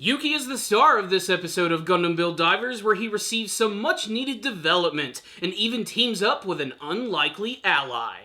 Yuki is the star of this episode of Gundam Build Divers, where he receives some much-needed development, and even teams up with an unlikely ally.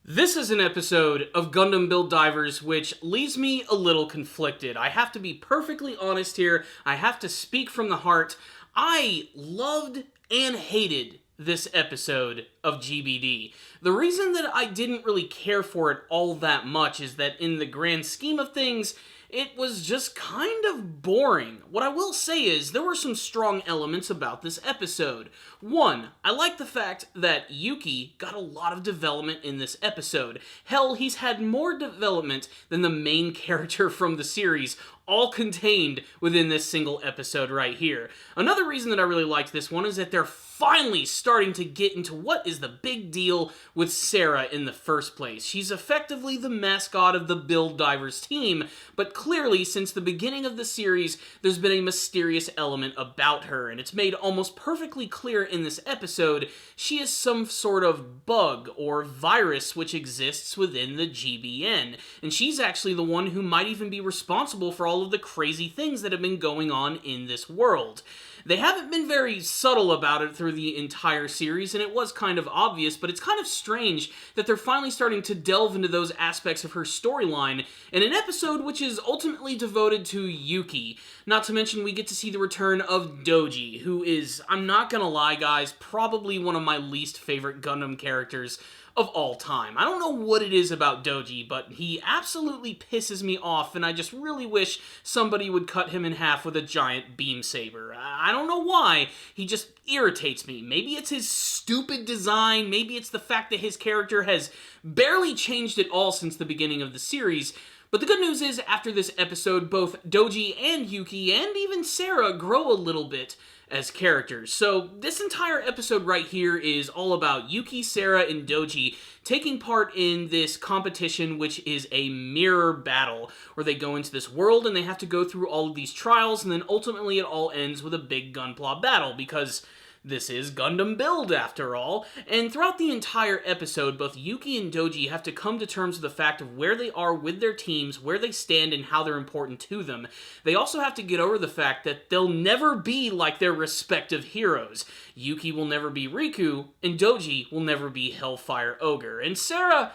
This is an episode of Gundam Build Divers which leaves me a little conflicted. I have to be perfectly honest here. I have to speak from the heart. I loved and hated this episode of GBD. The reason that I didn't really care for it all that much is that in the grand scheme of things, it was just kind of boring. What I will say is, there were some strong elements about this episode. One, I like the fact that Yuki got a lot of development in this episode. Hell, he's had more development than the main character from the series, all contained within this single episode right here. Another reason that I really liked this one is that they're finally starting to get into what is the big deal with Sarah in the first place. She's effectively the mascot of the Build Divers team, but clearly, since the beginning of the series, there's been a mysterious element about her, and it's made almost perfectly clear in this episode she is some sort of bug or virus which exists within the GBN, and she's actually the one who might even be responsible for all of the crazy things that have been going on in this world. They haven't been very subtle about it through the entire series, and it was kind of obvious, but it's kind of strange that they're finally starting to delve into those aspects of her storyline in an episode which is ultimately devoted to Yuki. Not to mention, we get to see the return of Doji, who is, I'm not gonna lie guys, probably one of my least favorite Gundam characters of all time. I don't know what it is about Doji, but he absolutely pisses me off, and I just really wish somebody would cut him in half with a giant beam saber. I don't know why, he just irritates me. Maybe it's his stupid design, maybe it's the fact that his character has barely changed at all since the beginning of the series. But the good news is, after this episode, both Doji and Yuki, and even Sarah, grow a little bit as characters. So this entire episode right here is all about Yuki, Sarah, and Doji taking part in this competition, which is a mirror battle, where they go into this world and they have to go through all of these trials, and then ultimately it all ends with a big gunpla battle, because this is Gundam Build, after all. And throughout the entire episode, both Yuki and Doji have to come to terms with the fact of where they are with their teams, where they stand, and how they're important to them. They also have to get over the fact that they'll never be like their respective heroes. Yuki will never be Riku, and Doji will never be Hellfire Ogre. And Sarah,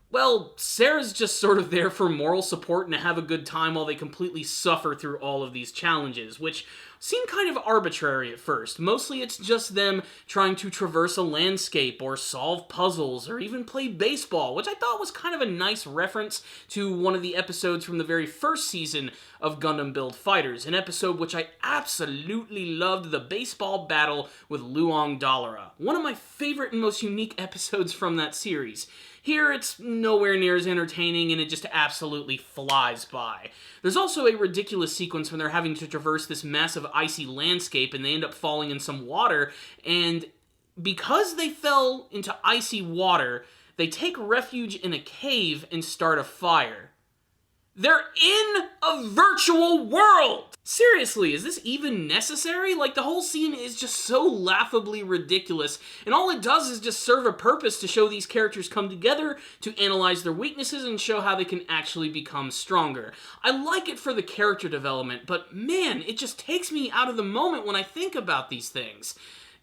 well, Sarah's just sort of there for moral support and to have a good time while they completely suffer through all of these challenges, which seem kind of arbitrary at first. Mostly it's just them trying to traverse a landscape or solve puzzles or even play baseball, which I thought was kind of a nice reference to one of the episodes from the very first season of Gundam Build Fighters, an episode which I absolutely loved, the baseball battle with Luong Dalara. One of my favorite and most unique episodes from that series. Here, it's nowhere near as entertaining, and it just absolutely flies by. There's also a ridiculous sequence when they're having to traverse this massive icy landscape, and they end up falling in some water, and because they fell into icy water, they take refuge in a cave and start a fire. They're in a virtual world! Seriously, is this even necessary? Like, the whole scene is just so laughably ridiculous, and all it does is just serve a purpose to show these characters come together, to analyze their weaknesses, and show how they can actually become stronger. I like it for the character development, but man, it just takes me out of the moment when I think about these things.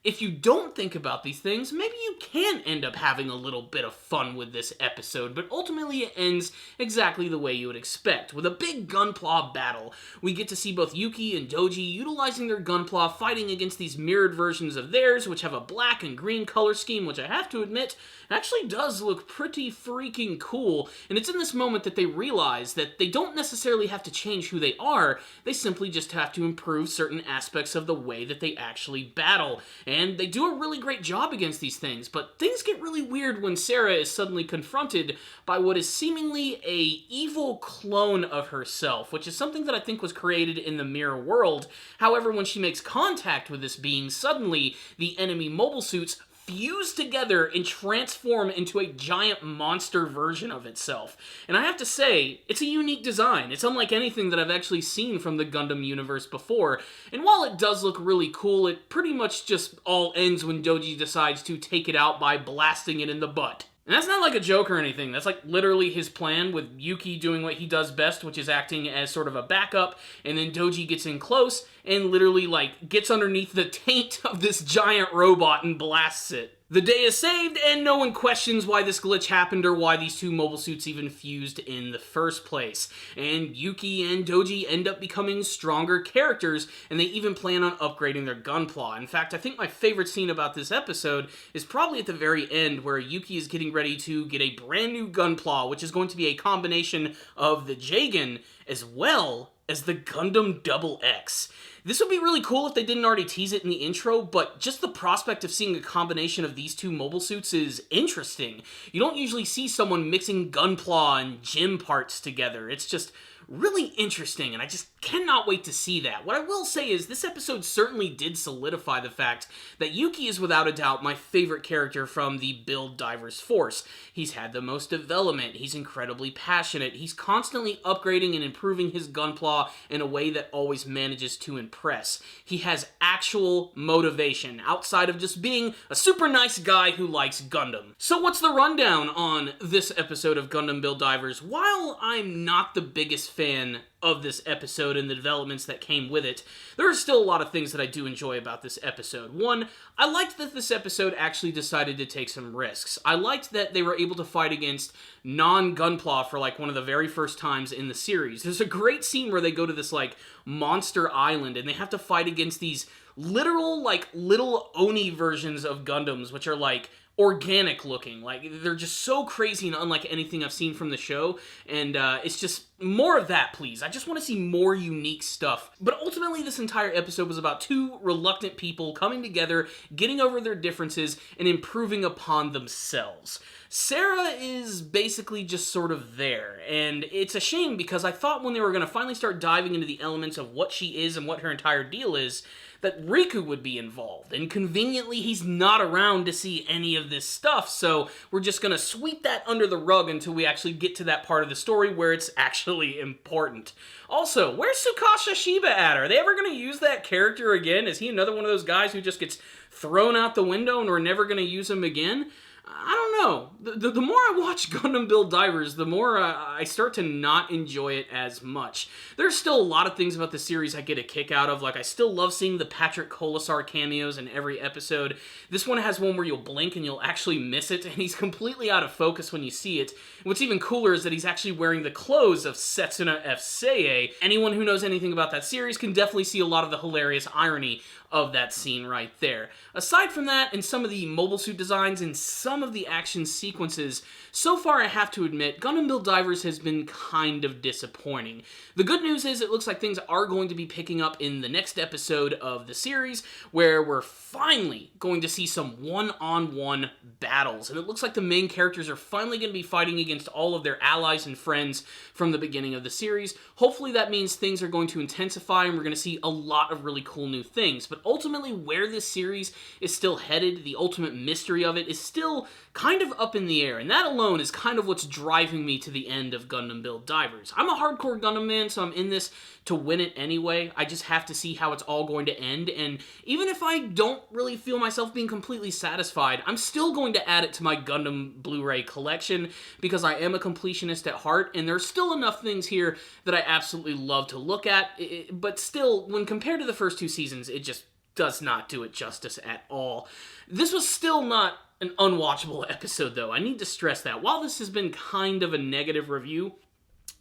If you don't think about these things, maybe you can end up having a little bit of fun with this episode, but ultimately it ends exactly the way you would expect, with a big gunpla battle. We get to see both Yuki and Doji utilizing their gunpla, fighting against these mirrored versions of theirs, which have a black and green color scheme, which I have to admit actually does look pretty freaking cool, and it's in this moment that they realize that they don't necessarily have to change who they are, they simply just have to improve certain aspects of the way that they actually battle. And they do a really great job against these things, but things get really weird when Sarah is suddenly confronted by what is seemingly a evil clone of herself, which is something that I think was created in the mirror world. However, when she makes contact with this being, suddenly the enemy mobile suits fuse together and transform into a giant monster version of itself. And I have to say, it's a unique design. It's unlike anything that I've actually seen from the Gundam universe before. And while it does look really cool, it pretty much just all ends when Doji decides to take it out by blasting it in the butt. And that's not like a joke or anything. That's like literally his plan, with Yuki doing what he does best, which is acting as sort of a backup, and then Doji gets in close and literally like gets underneath the taint of this giant robot and blasts it. The day is saved, and no one questions why this glitch happened or why these two mobile suits even fused in the first place. And Yuki and Doji end up becoming stronger characters, and they even plan on upgrading their gunpla. In fact, I think my favorite scene about this episode is probably at the very end, where Yuki is getting ready to get a brand new gunpla, which is going to be a combination of the Jagan as well as the Gundam Double X. This would be really cool if they didn't already tease it in the intro, but just the prospect of seeing a combination of these two mobile suits is interesting. You don't usually see someone mixing gunpla and gym parts together. It's just really interesting, and I just cannot wait to see that. What I will say is, this episode certainly did solidify the fact that Yuki is without a doubt my favorite character from the Build Divers force. He's had the most development, he's incredibly passionate, he's constantly upgrading and improving his gunpla in a way that always manages to impress. He has actual motivation, outside of just being a super nice guy who likes Gundam. So what's the rundown on this episode of Gundam Build Divers? While I'm not the biggest fan of this episode and the developments that came with it, there are still a lot of things that I do enjoy about this episode. One, I liked that this episode actually decided to take some risks. I liked that they were able to fight against non-gunpla for like one of the very first times in the series. There's a great scene where they go to this like monster island and they have to fight against these literal like little Oni versions of Gundams, which are like organic looking. Like, they're just so crazy and unlike anything I've seen from the show, and it's just more of that, please. I just want to see more unique stuff. But ultimately, this entire episode was about two reluctant people coming together, getting over their differences, and improving upon themselves. Sarah is basically just sort of there, and it's a shame because I thought when they were going to finally start diving into the elements of what she is and what her entire deal is, that Riku would be involved, and conveniently he's not around to see any of this stuff, so we're just gonna sweep that under the rug until we actually get to that part of the story where it's actually important. Also, where's Tsukasa Shiba at? Are they ever gonna use that character again? Is he another one of those guys who just gets thrown out the window and we're never gonna use him again? I don't know. The more I watch Gundam Build Divers, the more I start to not enjoy it as much. There's still a lot of things about the series I get a kick out of. Like, I still love seeing the Patrick Kolasar cameos in every episode. This one has one where you'll blink and you'll actually miss it, and he's completely out of focus when you see it. What's even cooler is that he's actually wearing the clothes of Setsuna F. Seiei. Anyone who knows anything about that series can definitely see a lot of the hilarious irony of that scene right there. Aside from that, and some of the mobile suit designs and some of the action sequences, so far I have to admit, Gundam Build Divers has been kind of disappointing. The good news is it looks like things are going to be picking up in the next episode of the series, where we're finally going to see some one-on-one battles, and it looks like the main characters are finally going to be fighting against all of their allies and friends from the beginning of the series. Hopefully that means things are going to intensify and we're going to see a lot of really cool new things, but ultimately where this series is still headed, the ultimate mystery of it, is still kind of up in the air, and that alone is kind of what's driving me to the end of Gundam Build Divers. I'm a hardcore Gundam man, so I'm in this to win it anyway. I just have to see how it's all going to end, and even if I don't really feel myself being completely satisfied, I'm still going to add it to my Gundam Blu-ray collection, because I am a completionist at heart, and there's still enough things here that I absolutely love to look at, but still, when compared to the first two seasons, it just does not do it justice at all. This was still not an unwatchable episode, though. I need to stress that. While this has been kind of a negative review,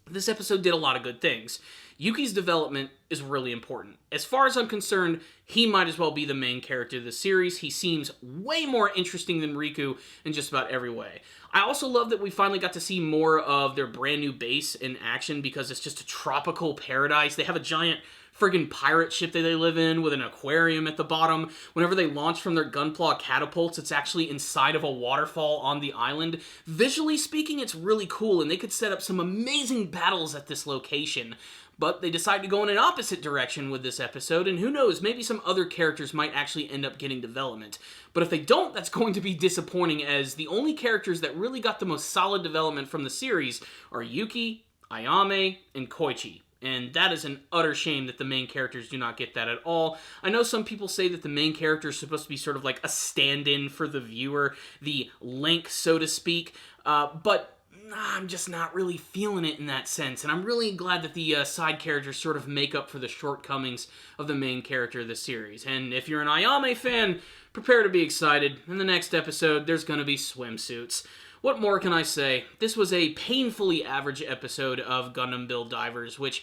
this episode did a lot of good things. Yuki's development is really important. As far as I'm concerned, he might as well be the main character of the series. He seems way more interesting than Riku in just about every way. I also love that we finally got to see more of their brand new base in action, because it's just a tropical paradise. They have a giant friggin' pirate ship that they live in with an aquarium at the bottom. Whenever they launch from their gunpla catapults, it's actually inside of a waterfall on the island. Visually speaking, it's really cool, and they could set up some amazing battles at this location. But they decide to go in an opposite direction with this episode, and who knows, maybe some other characters might actually end up getting development. But if they don't, that's going to be disappointing, as the only characters that really got the most solid development from the series are Yuki, Ayame, and Koichi. And that is an utter shame that the main characters do not get that at all. I know some people say that the main character is supposed to be sort of like a stand-in for the viewer, the link, so to speak, but I'm just not really feeling it in that sense, and I'm really glad that the side characters sort of make up for the shortcomings of the main character of the series. And if you're an Ayame fan, prepare to be excited. In the next episode, there's going to be swimsuits. What more can I say? This was a painfully average episode of Gundam Build Divers, which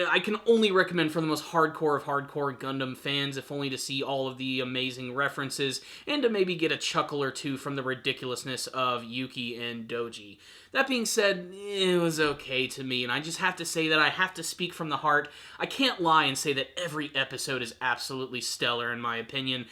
I can only recommend for the most hardcore of hardcore Gundam fans, if only to see all of the amazing references, and to maybe get a chuckle or two from the ridiculousness of Yuki and Doji. That being said, it was okay to me, and I just have to say that I have to speak from the heart. I can't lie and say that every episode is absolutely stellar in my opinion.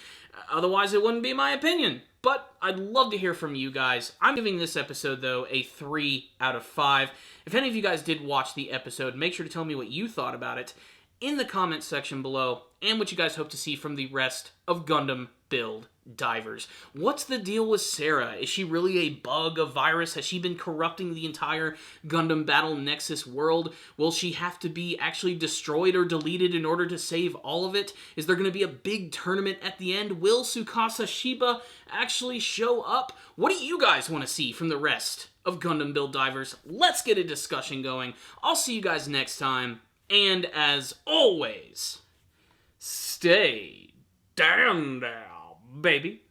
Otherwise, it wouldn't be my opinion. But I'd love to hear from you guys. I'm giving this episode, though, a 3 out of 5. If any of you guys did watch the episode, make sure to tell me what you thought about it in the comments section below, and what you guys hope to see from the rest of Gundam Build Divers. What's the deal with Sarah? Is she really a bug, a virus? Has she been corrupting the entire Gundam Battle Nexus world? Will she have to be actually destroyed or deleted in order to save all of it? Is there going to be a big tournament at the end? Will Tsukasa Shiba actually show up? What do you guys want to see from the rest of Gundam Build Divers? Let's get a discussion going. I'll see you guys next time. And as always, stay down, baby.